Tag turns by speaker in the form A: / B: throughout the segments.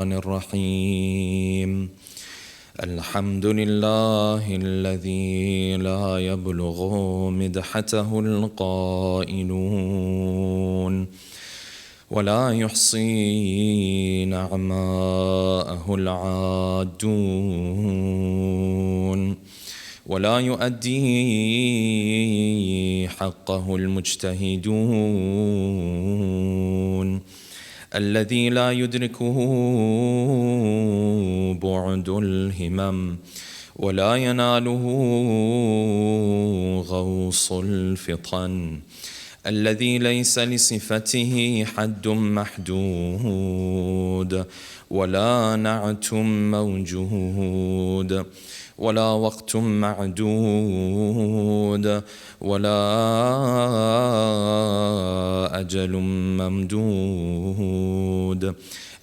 A: الرحيم الحمد لله الذي لا يبلغ مدحته القائلون ولا يحصي نعماءه العادون ولا يؤدي حقه المجتهدون الذي لا يدركه بعد الهمم ولا يناله غوص الفطن الذي ليس لصفته حد محدود ولا نعت موجود ولا وقت معدود ولا أجل ممدود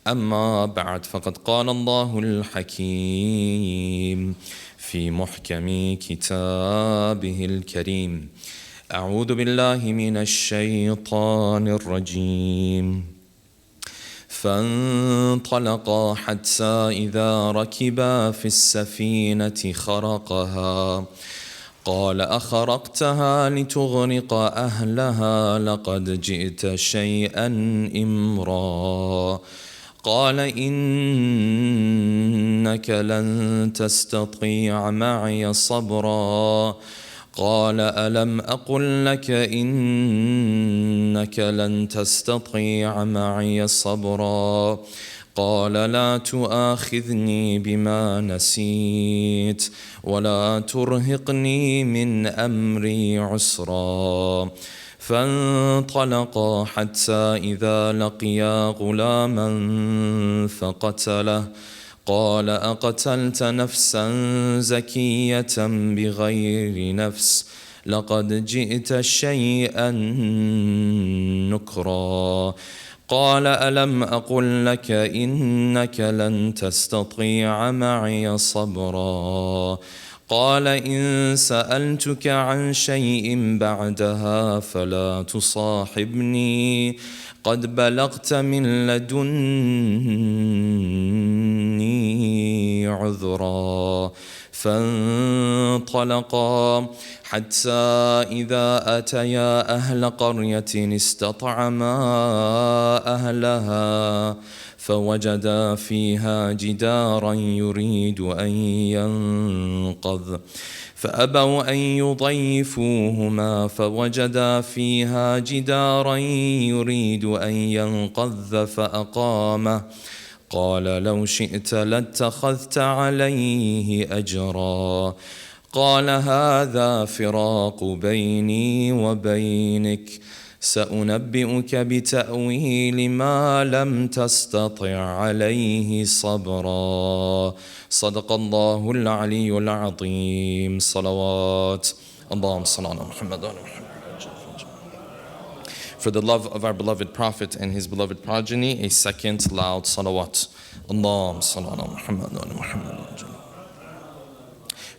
A: أما بعد فقد قال الله الحكيم في محكم كتابه الكريم أعوذ بالله من الشيطان الرجيم فانطلقا حتى إذا ركبا في السفينة خرقها قال أخرقتها لتغرق أهلها لقد جئت شيئا إمرا قال إنك لن تستطيع معي صبرا قال ألم أقل لك إنك لن تستطيع معي صبرا قال لا تؤاخذني بما نسيت ولا ترهقني من أمري عسرا فانطلقا حتى إذا لقيا غلاما فقتله قال أقتلت نفسا زكية بغير نفس لقد جئت شيئا نكرا قال ألم أقل لك إنك لن تستطيع معي صبرا قال إن سألتك عن شيء بعدها فلا تصاحبني قد بلغت من لدني عذرا فانطلقا حتى إذا أتيا أهل قرية استطعما أهلها فوجدا فيها جدارا يريد أن ينقض فأبوا أن يضيفوهما فوجدا فيها جدارا يريد أن ينقض فأقامه قال لو شئت لاتخذت عليه أجرا قال هذا فراق بيني وبينك سأنبئك بتأويل ما لم تستطع عليه صبرا صدق الله العلي العظيم صلوات اللهم صل على محمد وعلى محمد. For the love of our beloved Prophet and his beloved progeny, a second loud salawat. Allahumma salli ala Muhammad wa ala Muhammad.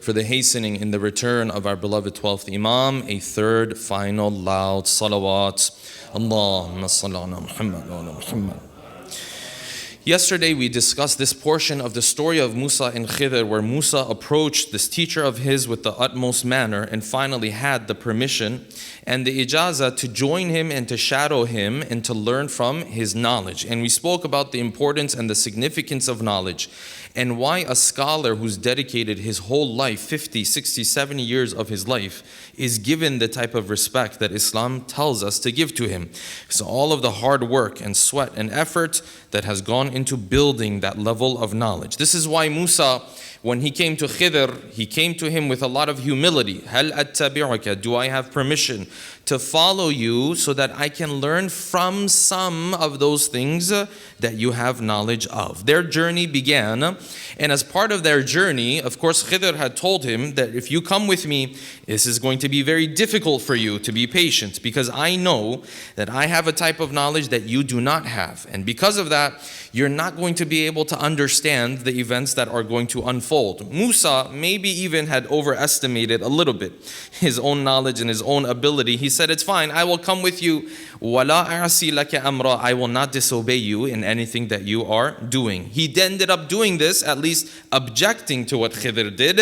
A: For the hastening in the return of our beloved 12th Imam, a third final loud salawat. Allahumma salli ala Muhammad wa ala Muhammad. Yesterday we discussed this portion of the story of Musa and Khidhr, where Musa approached this teacher of his with the utmost manner and finally had the permission and the ijazah to join him and to shadow him and to learn from his knowledge. And we spoke about the importance and the significance of knowledge and why a scholar who's dedicated his whole life, 50, 60, 70 years of his life, is given the type of respect that Islam tells us to give to him. So all of the hard work and sweat and effort that has gone into building that level of knowledge. This is why Musa, when he came to Khidhr, he came to him with a lot of humility. Hal attabi'uka, do I have permission to follow you so that I can learn from some of those things that you have knowledge of? Their journey began, and as part of their journey, of course, Khidhr had told him that if you come with me, this is going to be very difficult for you to be patient, because I know that I have a type of knowledge that you do not have. And because of that, you're you're not going to be able to understand the events that are going to unfold. Musa maybe even had overestimated a little bit his own knowledge and his own ability. He said, it's fine, I will come with you. وَلَا أَعْصِي لَكَ أَمْرًا, I will not disobey you in anything that you are doing. He ended up doing this, at least objecting to what Khidhr did.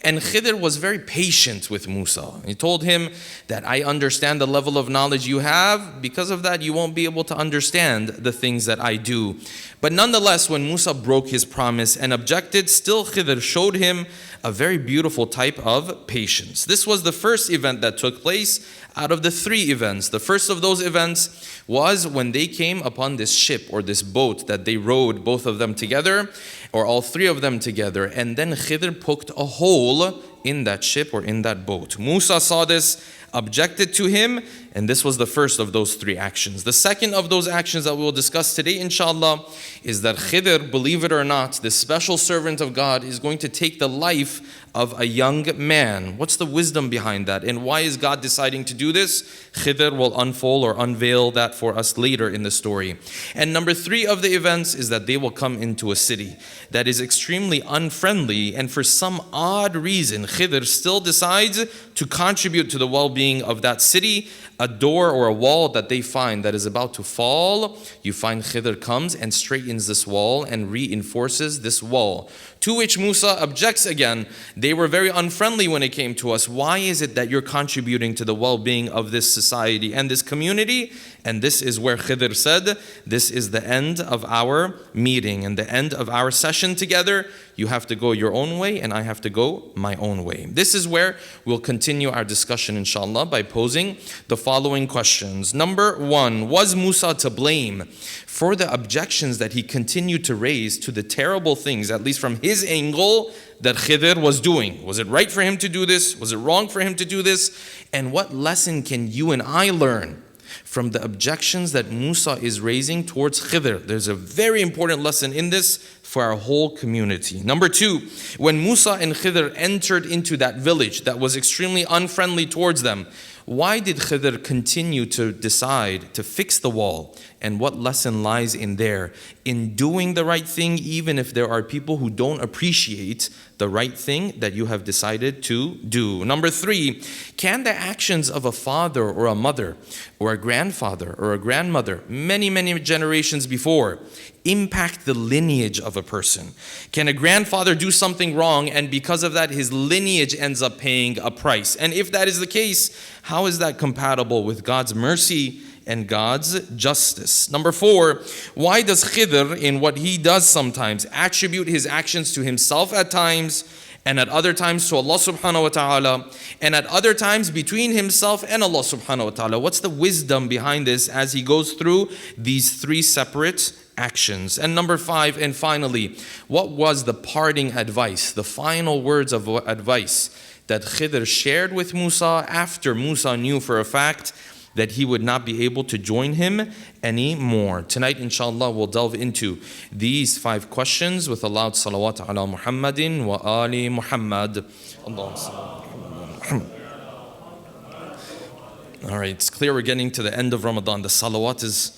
A: And Khidhr was very patient with Musa. He told him that I understand the level of knowledge you have. Because of that, you won't be able to understand the things that I do. But nonetheless, when Musa broke his promise and objected, still Khidhr showed him a very beautiful type of patience. This was the first event that took place out of the 3 events. The first of those events was when they came upon this ship or this boat that they rowed, both of them together, or all 3 of them together. And then Khidhr poked a hole in that ship or in that boat. Musa saw this, objected to him, and this was the first of those 3 actions. The second of those actions that we will discuss today, inshallah, is that Khidhr, believe it or not, this special servant of God is going to take the life of a young man. What's the wisdom behind that? And why is God deciding to do this? Khidhr will unfold or unveil that for us later in the story. And number 3 of the events is that they will come into a city that is extremely unfriendly, and for some odd reason, Khidhr still decides to contribute to the well-being of that city. A door or a wall that they find that is about to fall, you find Khidhr comes and straightens this wall and reinforces this wall. To which Musa objects again. They were very unfriendly when it came to us. Why is it that you're contributing to the well-being of this society and this community? And this is where Khidhr said, this is the end of our meeting and the end of our session together. You have to go your own way and I have to go my own way. This is where we'll continue our discussion, inshallah, by posing the following questions. Number 1, was Musa to blame for the objections that he continued to raise to the terrible things, at least from his angle, that Khidhr was doing? Was it right for him to do this? Was it wrong for him to do this? And what lesson can you and I learn from the objections that Musa is raising towards Khidhr? There's a very important lesson in this for our whole community. Number 2, when Musa and Khidhr entered into that village that was extremely unfriendly towards them, why did Khidhr continue to decide to fix the wall? And what lesson lies in there? In doing the right thing, even if there are people who don't appreciate the right thing that you have decided to do. Number 3, can the actions of a father or a mother or a grandfather or a grandmother, many generations before, impact the lineage of a person? Can a grandfather do something wrong and because of that his lineage ends up paying a price? And if that is the case, how is that compatible with God's mercy and God's justice? Number 4, why does Khidhr, in what he does sometimes, attribute his actions to himself at times, and at other times to Allah subhanahu wa ta'ala, and at other times between himself and Allah subhanahu wa ta'ala? What's the wisdom behind this as he goes through these 3 separate actions? And number 5, and finally, what was the parting advice, the final words of advice that Khidhr shared with Musa after Musa knew for a fact that he would not be able to join him anymore? Tonight, inshallah, we'll delve into these 5 questions with a loud salawat ala Muhammadin wa ali Muhammad. All right, it's clear we're getting to the end of Ramadan. The salawat is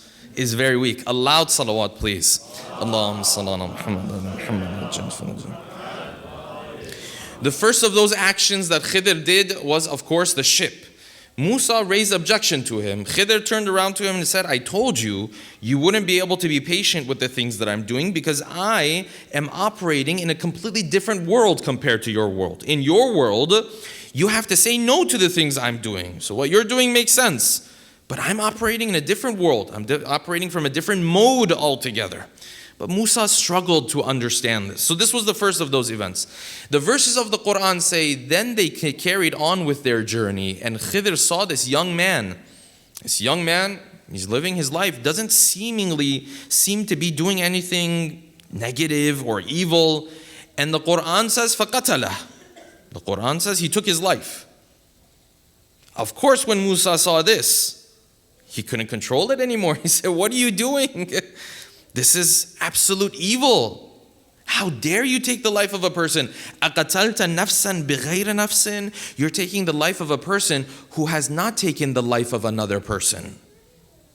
A: very weak. A loud salawat, please. Allahumma salli ala Muhammad. The first of those actions that Khidhr did was, of course, the ship. Musa raised objection to him. Khidhr turned around to him and said, I told you, you wouldn't be able to be patient with the things that I'm doing because I am operating in a completely different world compared to your world. In your world, you have to say no to the things I'm doing. So what you're doing makes sense. But I'm operating in a different world. I'm operating from a different mode altogether. But Musa struggled to understand this. So this was the first of those events. The verses of the Quran say, then they carried on with their journey, and Khidhr saw this young man. This young man, he's living his life, doesn't seem to be doing anything negative or evil. And the Quran says, فَقَتَلَهُ. The Quran says he took his life. Of course, when Musa saw this, he couldn't control it anymore. He said, what are you doing? This is absolute evil. How dare you take the life of a person? أَقَتَلْتَ نَفْسًا بِغَيْرِ نَفْسٍ. You're taking the life of a person who has not taken the life of another person.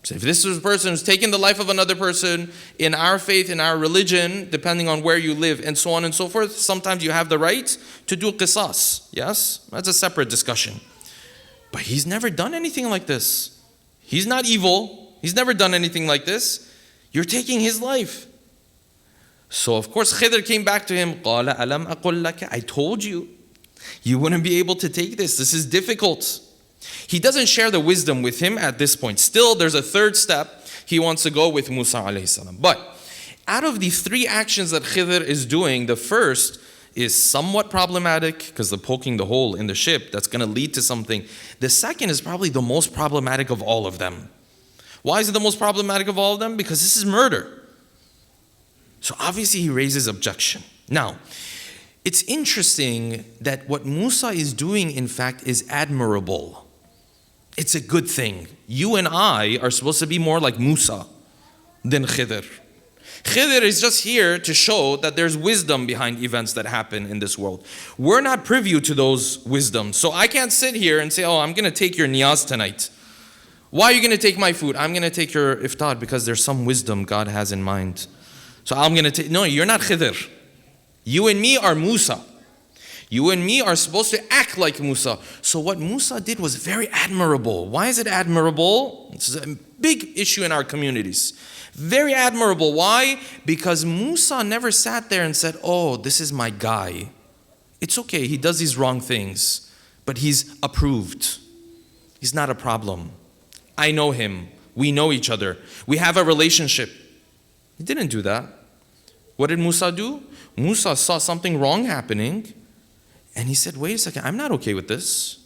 A: So if this is a person who's taken the life of another person in our faith, in our religion, depending on where you live and so on and so forth, sometimes you have the right to do qisas. Yes? That's a separate discussion. But he's never done anything like this. He's not evil. He's never done anything like this. You're taking his life. So of course Khidhr came back to him. قَالَ أَلَمْ أَقُلْ لَكَ, I told you. You wouldn't be able to take this. This is difficult. He doesn't share the wisdom with him at this point. Still, there's a third step. He wants to go with Musa alayhi salam. But out of the three actions that Khidhr is doing, the first is somewhat problematic because they're poking the hole in the ship. That's going to lead to something. The second is probably the most problematic of all of them. Why is it the most problematic of all of them? Because this is murder. So obviously he raises objection. Now, it's interesting that what Musa is doing, in fact, is admirable. It's a good thing. You and I are supposed to be more like Musa than Khidhr. Khidhr is just here to show that there's wisdom behind events that happen in this world. We're not privy to those wisdoms. So I can't sit here and say, oh, I'm going to take your niyaz tonight. Why are you going to take my food? I'm going to take your iftar because there's some wisdom God has in mind. So I'm going to take, no, you're not Khidhr. You and me are Musa. You and me are supposed to act like Musa. So what Musa did was very admirable. Why is it admirable? This is a big issue in our communities. Very admirable. Why? Because Musa never sat there and said, oh, this is my guy. It's okay, he does these wrong things, but he's approved. He's not a problem. I know him. We know each other. We have a relationship. He didn't do that. What did Musa do? Musa saw something wrong happening, and he said, wait a second, I'm not okay with this.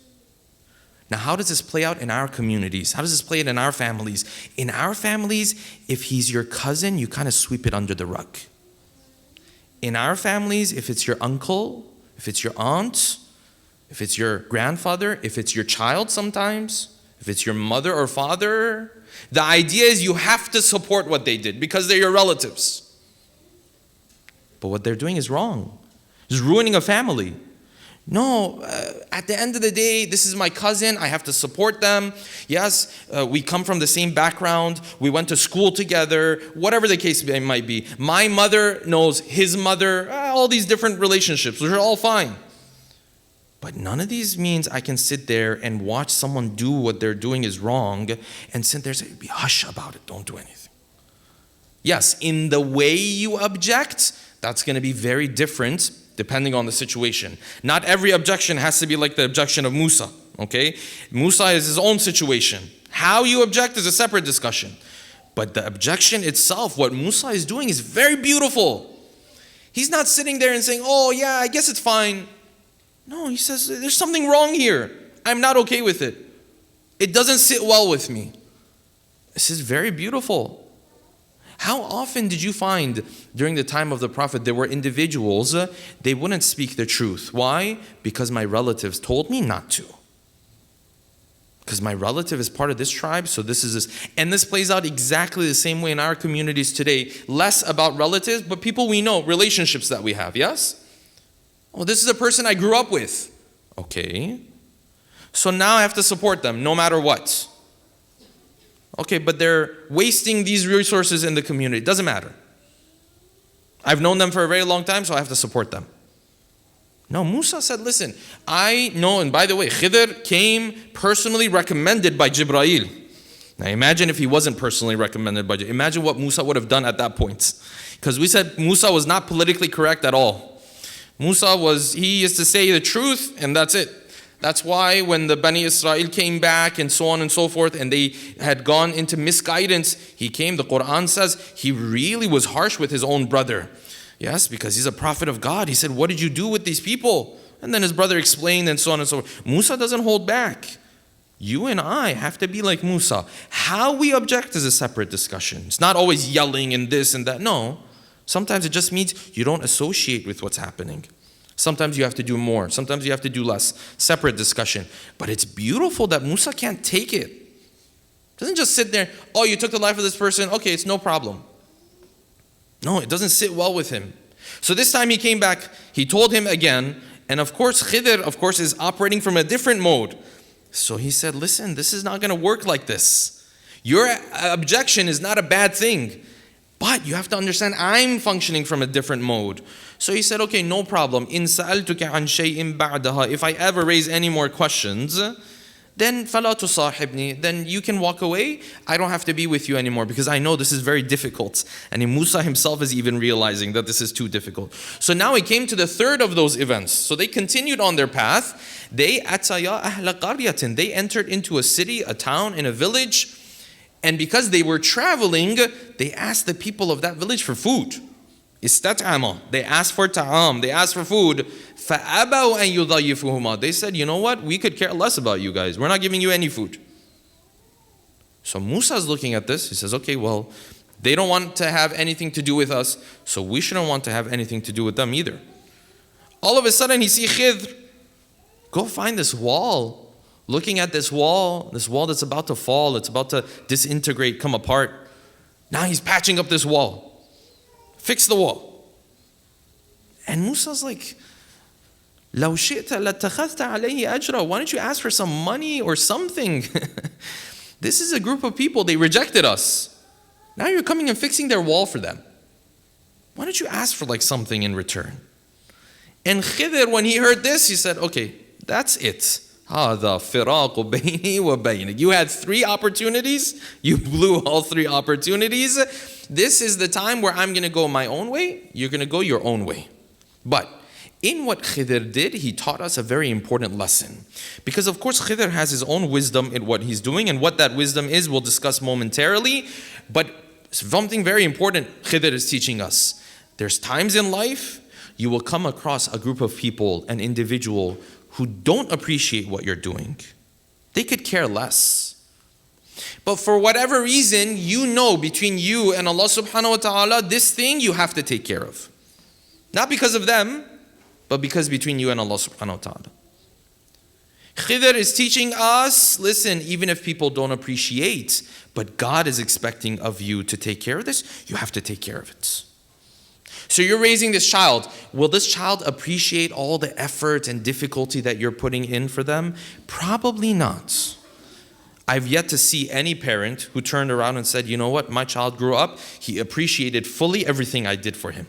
A: Now, how does this play out in our communities? How does this play out in our families? In our families, if he's your cousin, you kind of sweep it under the rug. In our families, if it's your uncle, if it's your aunt, if it's your grandfather, if it's your child sometimes, if it's your mother or father, the idea is you have to support what they did because they're your relatives. But what they're doing is wrong. It's ruining a family. No, at the end of the day, this is my cousin. I have to support them. Yes, we come from the same background. We went to school together. Whatever the case might be. My mother knows his mother. All these different relationships. They're all fine. But none of these means I can sit there and watch someone do what they're doing is wrong and sit there and say, be hush about it. Don't do anything. Yes, in the way you object, that's going to be very different depending on the situation. Not every objection has to be like the objection of Musa, okay? Musa is his own situation. How you object is a separate discussion. But the objection itself, what Musa is doing is very beautiful. He's not sitting there and saying, oh yeah, I guess it's fine. No, he says, there's something wrong here. I'm not okay with it. It doesn't sit well with me. This is very beautiful. How often did you find during the time of the Prophet there were individuals, they wouldn't speak the truth. Why? Because my relatives told me not to. Because my relative is part of this tribe, so this is this. And this plays out exactly the same way in our communities today. Less about relatives, but people we know, relationships that we have, yes? Oh, this is a person I grew up with. Okay. So now I have to support them no matter what. Okay, but they're wasting these resources in the community. It doesn't matter. I've known them for a very long time, so I have to support them. No, Musa said, listen, I know, and by the way, Khidhr came personally recommended by Jibreel. Now imagine if he wasn't personally recommended by Jibreel. Imagine what Musa would have done at that point. Because we said Musa was not politically correct at all. Musa he used to say the truth, and that's it. That's why when the Bani Israel came back and so on and so forth, and they had gone into misguidance, he came, the Quran says, he really was harsh with his own brother. Yes, because he's a prophet of God. He said, what did you do with these people? And then his brother explained and so on and so forth. Musa doesn't hold back. You and I have to be like Musa. How we object is a separate discussion. It's not always yelling and this and that. No. Sometimes it just means you don't associate with what's happening. Sometimes you have to do more. Sometimes you have to do less. Separate discussion. But it's beautiful that Musa can't take it. Doesn't just sit there, oh, you took the life of this person. Okay, it's no problem. No, it doesn't sit well with him. So this time he came back. He told him again. And of course, Khidhr, of course, is operating from a different mode. So he said, listen, this is not going to work like this. Your objection is not a bad thing. But you have to understand, I'm functioning from a different mode. So he said, okay, no problem. إِن سَأَلْتُكَ عَنْ شَيْءٍ بَعْدَهَا. If I ever raise any more questions, then فَلَا تُصَاحِبْنِي. Then you can walk away. I don't have to be with you anymore because I know this is very difficult. And Musa himself is even realizing that this is too difficult. So now he came to the third of those events. So they continued on their path. They أَتَيَا أَهْلَ قَرْيَةٍ. They entered into a city, a town, in a village. And because they were traveling, they asked the people of that village for food. Istat'ama. They asked for ta'am. They asked for food. فَأَبَوْا أَن يُضَيِّفُهُمَا. They said, you know what? We could care less about you guys. We're not giving you any food. So Musa's looking at this. He says, okay, well, they don't want to have anything to do with us, so we shouldn't want to have anything to do with them either. All of a sudden, he sees Khidhr. Go find this wall. Looking at this wall that's about to fall, it's about to disintegrate, come apart. Now he's patching up this wall. Fix the wall. And Musa's like, لو شئت لاتخذت عليه أجرا. Why don't you ask for some money or something? This is a group of people, they rejected us. Now you're coming and fixing their wall for them. Why don't you ask for like something in return? And Khidr, when he heard this, he said, okay, that's it. هذا فراق بيني وبينك. You had 3 opportunities. You blew all 3 opportunities. This is the time where I'm going to go my own way. You're going to go your own way. But in what Khidr did, he taught us a very important lesson. Because of course Khidr has his own wisdom in what he's doing. And what that wisdom is, we'll discuss momentarily. But something very important Khidr is teaching us. There's times in life you will come across a group of people, an individual who don't appreciate what you're doing. They could care less. But for whatever reason, you know between you and Allah subhanahu wa ta'ala, this thing you have to take care of. Not because of them, but because between you and Allah subhanahu wa ta'ala. Khidr is teaching us, listen, even if people don't appreciate, but God is expecting of you to take care of this, you have to take care of it. So you're raising this child. Will this child appreciate all the effort and difficulty that you're putting in for them? Probably not. I've yet to see any parent who turned around and said, you know what, my child grew up, he appreciated fully everything I did for him.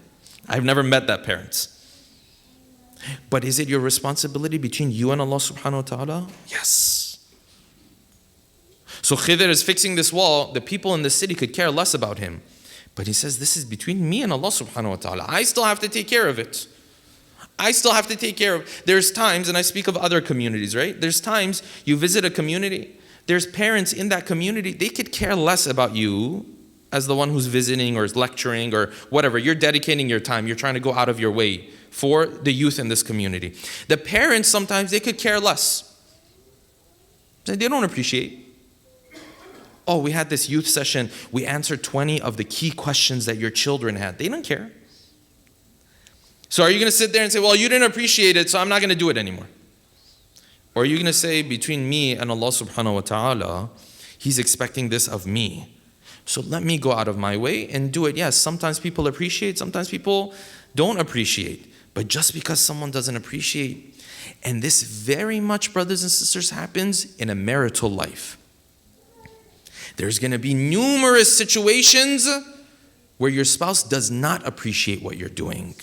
A: I've never met that parent. But is it your responsibility between you and Allah subhanahu wa ta'ala? Yes. So Khidr is fixing this wall. The people in the city could care less about him. But he says, this is between me and Allah subhanahu wa ta'ala. I still have to take care of it. I still have to take care of. There's times, and I speak of other communities, right? There's times you visit a community. There's parents in that community. They could care less about you as the one who's visiting or is lecturing or whatever. You're dedicating your time. You're trying to go out of your way for the youth in this community. The parents, sometimes they could care less. They don't appreciate. Oh, we had this youth session. We answered 20 of the key questions that your children had. They don't care. So are you going to sit there and say, well, you didn't appreciate it, so I'm not going to do it anymore? Or are you going to say, between me and Allah subhanahu wa ta'ala, He's expecting this of me. So let me go out of my way and do it. Yes, sometimes people appreciate, sometimes people don't appreciate. But just because someone doesn't appreciate, and this very much, brothers and sisters, happens in a marital life. There's going to be numerous situations where your spouse does not appreciate what you're doing.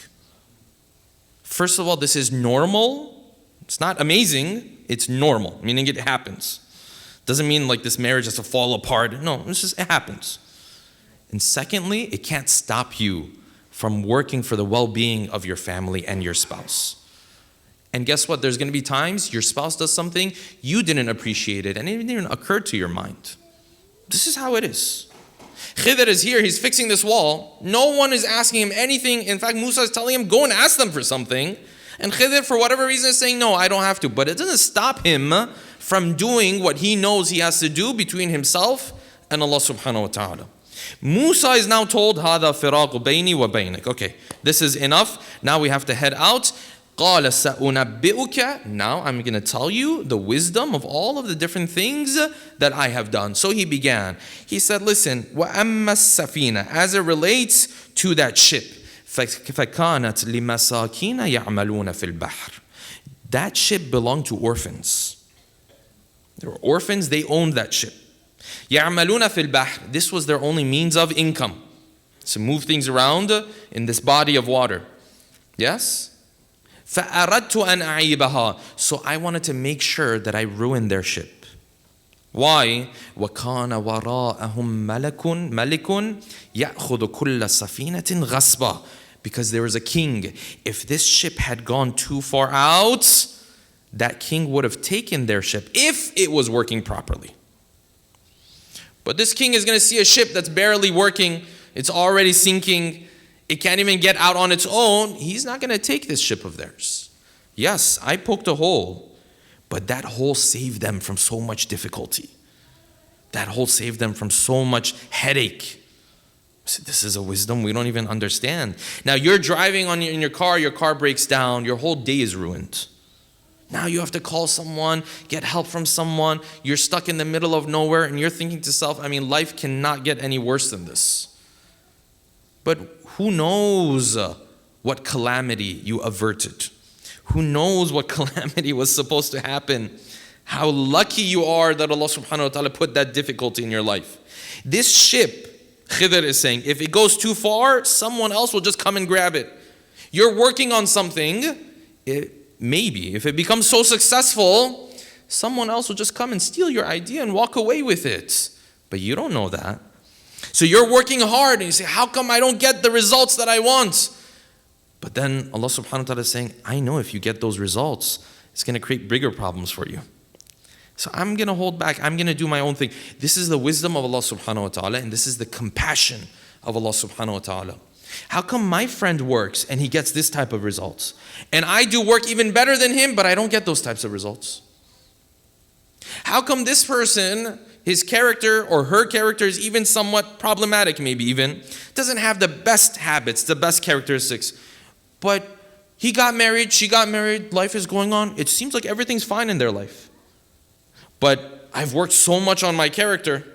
A: First of all, this is normal. It's not amazing. It's normal, meaning it happens. Doesn't mean like this marriage has to fall apart. No, it happens. And secondly, it can't stop you from working for the well-being of your family and your spouse. And guess what? There's going to be times your spouse does something, you didn't appreciate it, and it didn't even occur to your mind. This is how it is. Khidr is here, he's fixing this wall. No one is asking him anything. In fact, Musa is telling him, go and ask them for something. And Khidr, for whatever reason, is saying, no, I don't have to. But it doesn't stop him from doing what he knows he has to do between himself and Allah subhanahu wa ta'ala. Musa is now told, هَذَا فِرَاقُ بَيْنِي وَبَيْنِكَ. Okay, this is enough. Now we have to head out. قَالَ سَأُنَبِّئُكَ. Now I'm going to tell you the wisdom of all of the different things that I have done. So he began. He said, listen, وَأَمَّا السَّفِينَ. As it relates to that ship, فَكَانَتْ لِمَسَاكِينَ يَعْمَلُونَ فِي الْبَحْرِ. That ship belonged to orphans. There were orphans, they owned that ship. يَعْمَلُونَ فِي الْبَحْرِ. This was their only means of income. To move things around in this body of water. Yes? فَأَرَدْتُ أَنْ أَعِيبَهَا. So I wanted to make sure that I ruined their ship. Why? وَكَانَ وَرَاءَهُمْ مَلِكٌ يَأْخُذُ كُلَّ سَفِينَةٍ غَصْبًا. Because there was a king. If this ship had gone too far out, that king would have taken their ship if it was working properly. But this king is going to see a ship that's barely working. It's already sinking. It can't even get out on its own. He's not going to take this ship of theirs. Yes, I poked a hole, but that hole saved them from so much difficulty. That hole saved them from so much headache. So this is a wisdom we don't even understand. Now you're driving in your car breaks down, your whole day is ruined. Now you have to call someone, get help from someone. You're stuck in the middle of nowhere and you're thinking to yourself, life cannot get any worse than this. But who knows what calamity you averted? Who knows what calamity was supposed to happen? How lucky you are that Allah subhanahu wa ta'ala put that difficulty in your life. This ship, Khidhr is saying, if it goes too far, someone else will just come and grab it. You're working on something, maybe if it becomes so successful, someone else will just come and steal your idea and walk away with it. But you don't know that. So you're working hard and you say, how come I don't get the results that I want? But then Allah subhanahu wa ta'ala is saying, I know if you get those results, it's going to create bigger problems for you. So I'm going to hold back. I'm going to do my own thing. This is the wisdom of Allah subhanahu wa ta'ala, and this is the compassion of Allah subhanahu wa ta'ala. How come my friend works and he gets this type of results? And I do work even better than him, but I don't get those types of results? How come this person, his character or her character is even somewhat problematic, maybe even, doesn't have the best habits, the best characteristics, but he got married, she got married, life is going on. It seems like everything's fine in their life. But I've worked so much on my character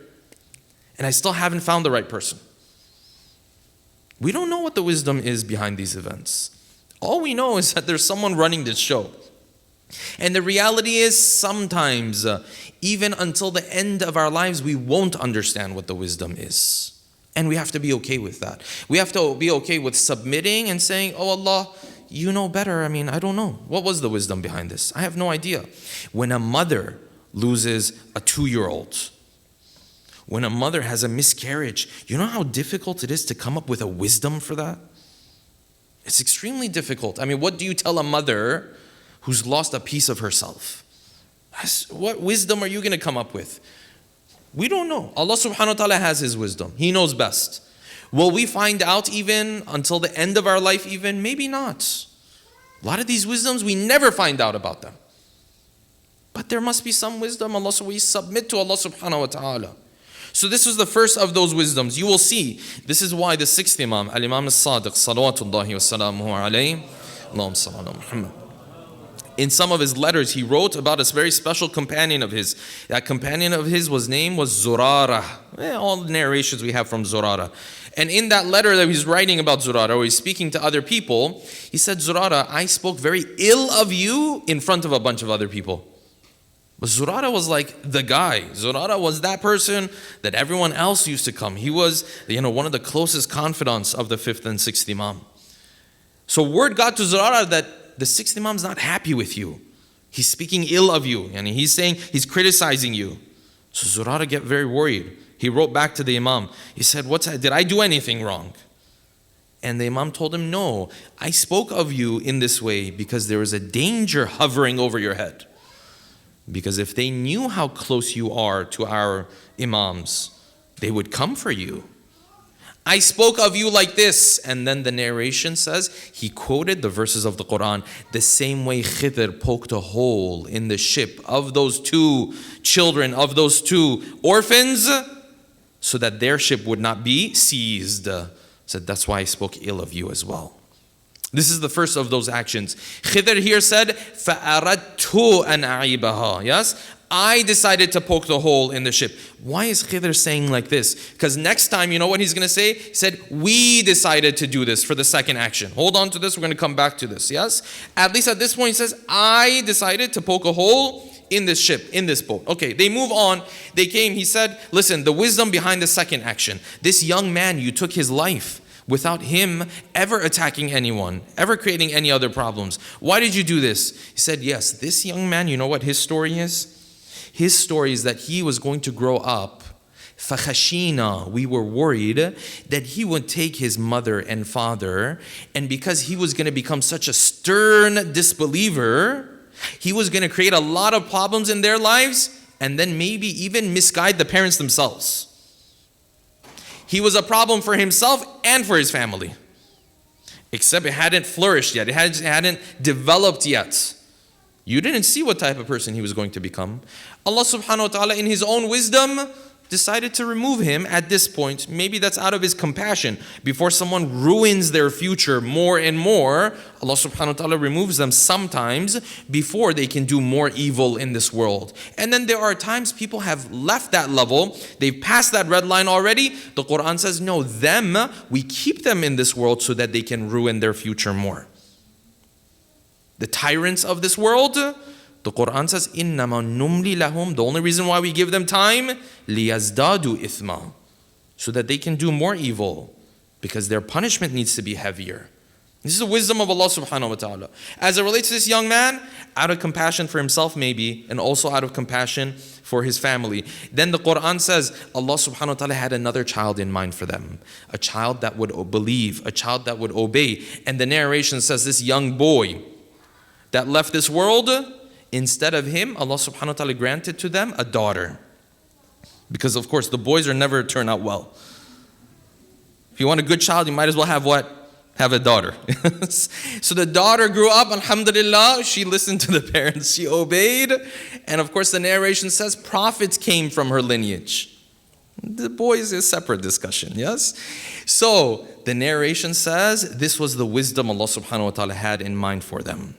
A: and I still haven't found the right person. We don't know what the wisdom is behind these events. All we know is that there's someone running this show. And the reality is sometimes, even until the end of our lives, we won't understand what the wisdom is. And we have to be okay with that. We have to be okay with submitting and saying, oh Allah, you know better. I don't know. What was the wisdom behind this? I have no idea. When a mother loses a 2-year-old, when a mother has a miscarriage, you know how difficult it is to come up with a wisdom for that? It's extremely difficult. What do you tell a mother who's lost a piece of herself? What wisdom are you going to come up with? We don't know. Allah subhanahu wa ta'ala has His wisdom. He knows best. Will we find out even until the end of our life even? Maybe not. A lot of these wisdoms, we never find out about them. But there must be some wisdom. So we submit to Allah subhanahu wa ta'ala. So this was the first of those wisdoms. You will see, this is why the sixth Imam, Al-Imam As-Sadiq, salawatullahi wa salamuhu alayhi, Allahumma salli ala Muhammad. In some of his letters, he wrote about a very special companion of his. That companion of his name was Zurara. All the narrations we have from Zurara. And in that letter that he's writing about Zurara, or he's speaking to other people, he said, Zurara, I spoke very ill of you in front of a bunch of other people. But Zurara was like the guy. Zurara was that person that everyone else used to come. He was, one of the closest confidants of the fifth and sixth Imam. So word got to Zurara that the sixth Imam's not happy with you. He's speaking ill of you. And he's saying, he's criticizing you. So Zurara get very worried. He wrote back to the Imam. He said, did I do anything wrong? And the Imam told him, no, I spoke of you in this way because there is a danger hovering over your head. Because if they knew how close you are to our Imams, they would come for you. I spoke of you like this. And then the narration says, he quoted the verses of the Quran, the same way Khidhr poked a hole in the ship of those 2 children, of those 2 orphans, so that their ship would not be seized. Said, that's why I spoke ill of you as well. This is the first of those actions. Khidhr here said, فَأَرَدْتُ أَنْ أَعِيبَهَا. Yes, I decided to poke the hole in the ship. Why is Khidhr saying like this? Because next time, you know what he's going to say? He said, we decided to do this for the second action. Hold on to this, we're going to come back to this, yes? At least at this point he says, I decided to poke a hole in this ship, in this boat. Okay, they move on. They came, he said, listen, the wisdom behind the second action. This young man, you took his life without him ever attacking anyone, ever creating any other problems. Why did you do this? He said, yes, this young man, you know what his story is? His story is that he was going to grow up. فَخَشِينَا, we were worried that he would take his mother and father, and because he was going to become such a stern disbeliever, he was going to create a lot of problems in their lives, and then maybe even misguide the parents themselves. He was a problem for himself and for his family. Except it hadn't flourished yet. It hadn't developed yet. You didn't see what type of person he was going to become. Allah subhanahu wa ta'ala in his own wisdom decided to remove him at this point. Maybe that's out of his compassion. Before someone ruins their future more and more, Allah subhanahu wa ta'ala removes them sometimes before they can do more evil in this world. And then there are times people have left that level. They've passed that red line already. The Quran says, no, we keep them in this world so that they can ruin their future more. The tyrants of this world, the Quran says, إِنَّمَا نُمْلِي لَهُمْ, the only reason why we give them time, لِيَزْدَادُوا إِثْمًا, so that they can do more evil, because their punishment needs to be heavier. This is the wisdom of Allah subhanahu wa ta'ala. As it relates to this young man, out of compassion for himself maybe, and also out of compassion for his family. Then the Quran says, Allah subhanahu wa ta'ala had another child in mind for them. A child that would believe, a child that would obey. And the narration says this young boy that left this world, instead of him, Allah subhanahu wa ta'ala granted to them a daughter. Because of course, the boys are never turn out well. If you want a good child, you might as well have what? Have a daughter. So the daughter grew up, alhamdulillah, she listened to the parents, she obeyed. And of course, the narration says prophets came from her lineage. The boys is a separate discussion, yes? So the narration says this was the wisdom Allah subhanahu wa ta'ala had in mind for them.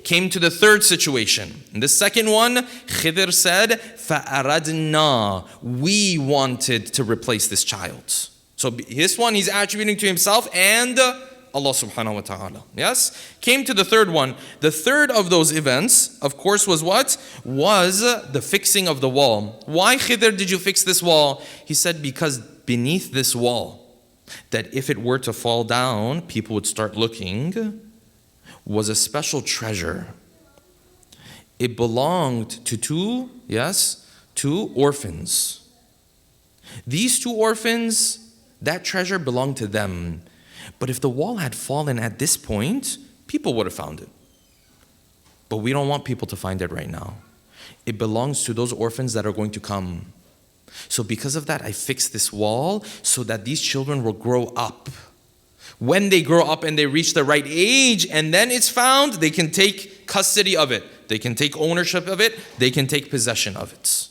A: Came to the third situation. In the second one, Khidhr said, فَأَرَدْنَا, we wanted to replace this child. So this one he's attributing to himself and Allah subhanahu wa ta'ala. Yes? Came to the third one. The third of those events, of course, was what? Was the fixing of the wall. Why, Khidhr, did you fix this wall? He said, because beneath this wall, that if it were to fall down, people would start looking, was a special treasure. It belonged to two orphans. These two orphans, that treasure belonged to them. But if the wall had fallen at this point, people would have found it. But we don't want people to find it right now. It belongs to those orphans that are going to come. So because of that, I fixed this wall so that these children will grow up. When they grow up and they reach the right age and then it's found, they can take custody of it. They can take ownership of it. They can take possession of it.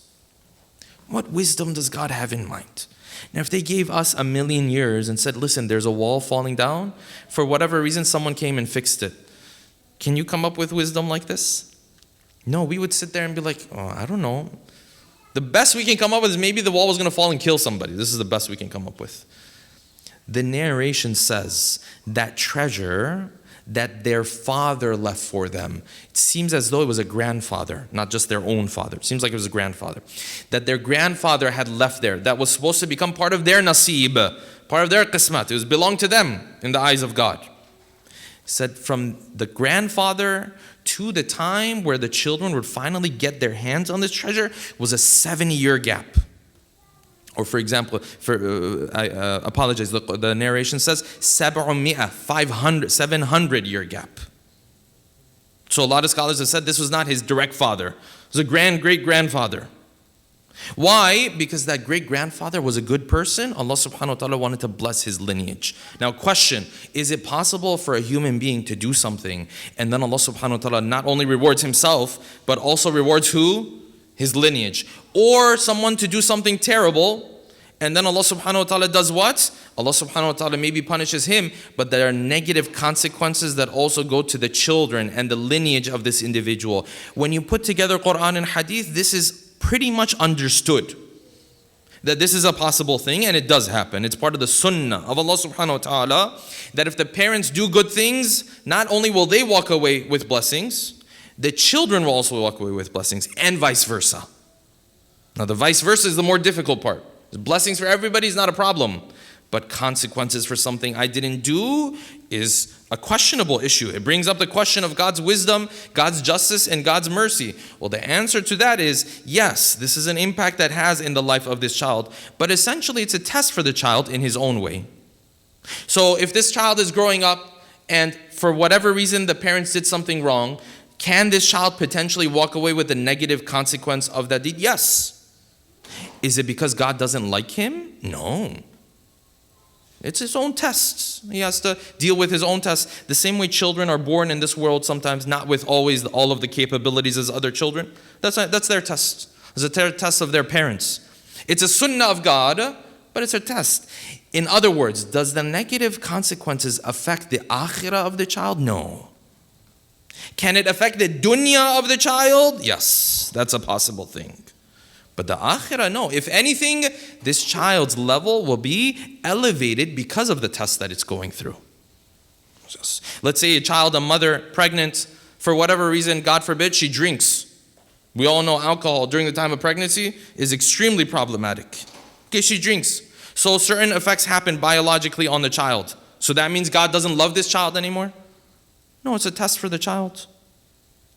A: What wisdom does God have in mind? Now, if they gave us 1,000,000 years and said, listen, there's a wall falling down, for whatever reason, someone came and fixed it. Can you come up with wisdom like this? No, we would sit there and be like, oh, I don't know. The best we can come up with is maybe the wall was going to fall and kill somebody. This is the best we can come up with. The narration says that treasure that their father left for them, it seems as though it was a grandfather, not just their own father. It seems like it was a grandfather. That their grandfather had left there. That was supposed to become part of their nasib, part of their qismat. It was belonged to them in the eyes of God. It said from the grandfather to the time where the children would finally get their hands on this treasure was a 70-year gap. Or for example, I apologize, the narration says 700-year gap. So a lot of scholars have said this was not his direct father. It was a great-grandfather. Why? Because that great-grandfather was a good person. Allah subhanahu wa ta'ala wanted to bless his lineage. Now question, is it possible for a human being to do something and then Allah subhanahu wa ta'ala not only rewards himself, but also rewards who? His lineage. Or someone to do something terrible, and then Allah subhanahu wa ta'ala does what? Allah subhanahu wa ta'ala maybe punishes him, but there are negative consequences that also go to the children and the lineage of this individual. When you put together Quran and Hadith, this is pretty much understood. That this is a possible thing, and it does happen. It's part of the sunnah of Allah subhanahu wa ta'ala, that if the parents do good things, not only will they walk away with blessings, the children will also walk away with blessings, and vice versa. Now the vice versa is the more difficult part. Blessings for everybody is not a problem, but consequences for something I didn't do is a questionable issue. It brings up the question of God's wisdom, God's justice, and God's mercy. Well, the answer to that is yes, this is an impact that has in the life of this child, but essentially it's a test for the child in his own way. So if this child is growing up and for whatever reason the parents did something wrong, can this child potentially walk away with the negative consequence of that deed? Yes. Is it because God doesn't like him? No. It's his own tests. He has to deal with his own tests. The same way children are born in this world sometimes not with always all of the capabilities as other children. That's their test. It's a test of their parents. It's a sunnah of God, but it's a test. In other words, does the negative consequences affect the akhirah of the child? No. Can it affect the dunya of the child? Yes, that's a possible thing. But the akhirah, no. If anything, this child's level will be elevated because of the test that it's going through. Let's say a mother, pregnant, for whatever reason, God forbid, she drinks. We all know alcohol during the time of pregnancy is extremely problematic. Okay, she drinks. So certain effects happen biologically on the child. So that means God doesn't love this child anymore? No, it's a test for the child.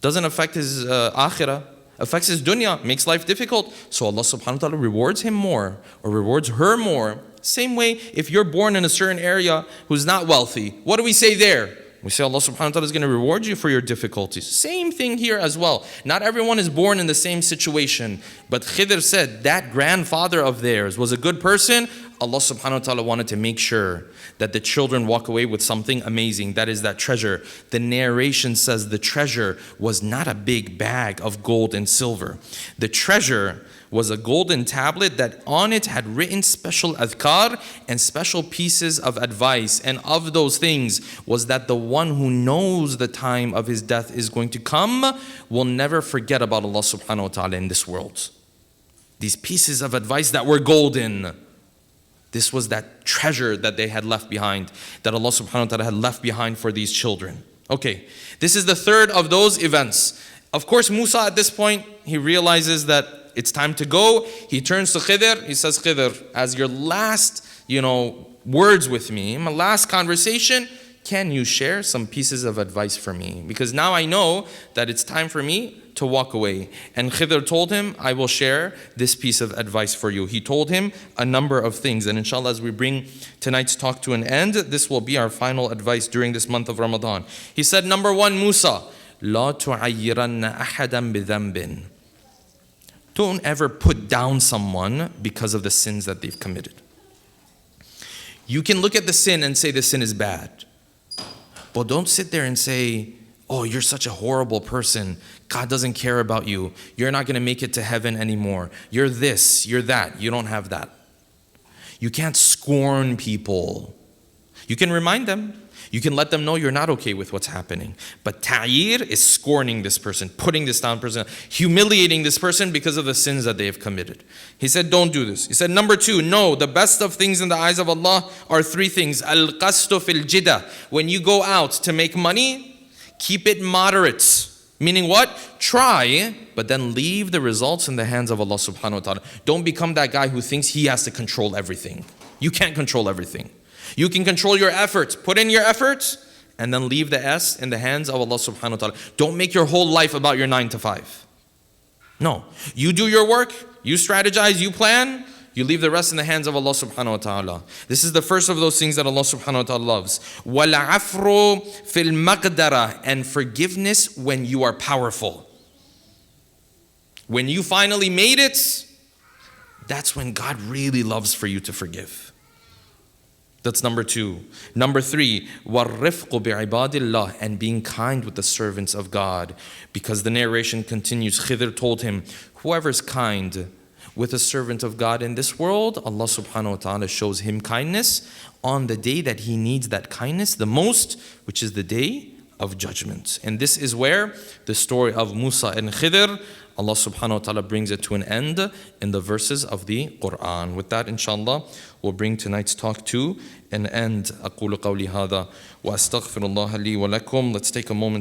A: Doesn't affect his akhirah. Affects his dunya, makes life difficult. So Allah subhanahu wa ta'ala rewards him more or rewards her more. Same way, if you're born in a certain area who's not wealthy, what do we say there? We say Allah subhanahu wa ta'ala is going to reward you for your difficulties. Same thing here as well. Not everyone is born in the same situation. But Khidhr said that grandfather of theirs was a good person. Allah subhanahu wa ta'ala wanted to make sure that the children walk away with something amazing. That is that treasure. The narration says the treasure was not a big bag of gold and silver. The treasure was a golden tablet that on it had written special adhkar and special pieces of advice. And of those things was that the one who knows the time of his death is going to come will never forget about Allah subhanahu wa ta'ala in this world. These pieces of advice that were golden. This was that treasure that they had left behind, that Allah subhanahu wa ta'ala had left behind for these children. Okay, this is the third of those events. Of course, Musa at this point, he realizes that it's time to go. He turns to Khidhr. He says, Khidhr, as your last, words with me, my last conversation, can you share some pieces of advice for me? Because now I know that it's time for me to walk away. And Khidhr told him, I will share this piece of advice for you. He told him a number of things. And inshallah, as we bring tonight's talk to an end, this will be our final advice during this month of Ramadan. He said, number one, Musa, لا تعيرن أحدا بذنب. Don't ever put down someone because of the sins that they've committed. You can look at the sin and say the sin is bad. But don't sit there and say, oh, you're such a horrible person. God doesn't care about you. You're not going to make it to heaven anymore. You're this, you're that. You don't have that. You can't scorn people. You can remind them. You can let them know you're not okay with what's happening. But ta'yir is scorning this person, putting this down person, humiliating this person because of the sins that they have committed. He said, don't do this. He said, number two, no, the best of things in the eyes of Allah are three things. Al-qastu fil jida. When you go out to make money, keep it moderate. Meaning what? Try, but then leave the results in the hands of Allah subhanahu wa ta'ala. Don't become that guy who thinks he has to control everything. You can't control everything. You can control your efforts. Put in your efforts and then leave the S in the hands of Allah subhanahu wa ta'ala. Don't make your whole life about your 9 to 5. No. You do your work, you strategize, you plan, you leave the rest in the hands of Allah subhanahu wa ta'ala. This is the first of those things that Allah subhanahu wa ta'ala loves. وَالْعَفْرُ فِي الْمَقْدَرَةِ. And forgiveness when you are powerful. When you finally made it, that's when God really loves for you to forgive. That's number two. Number three, وَالرِّفْقُ بِعِبَادِ اللَّهِ. And being kind with the servants of God. Because the narration continues, Khidhr told him, whoever's kind with a servant of God in this world, Allah subhanahu wa ta'ala shows him kindness on the day that he needs that kindness the most, which is the day of judgment. And this is where the story of Musa and Khidhr, Allah subhanahu wa ta'ala brings it to an end in the verses of the Quran. With that, inshallah, we'll bring tonight's talk to an end. أقول قولي هذا وأستغفر الله لي ولكم. Let's take a moment.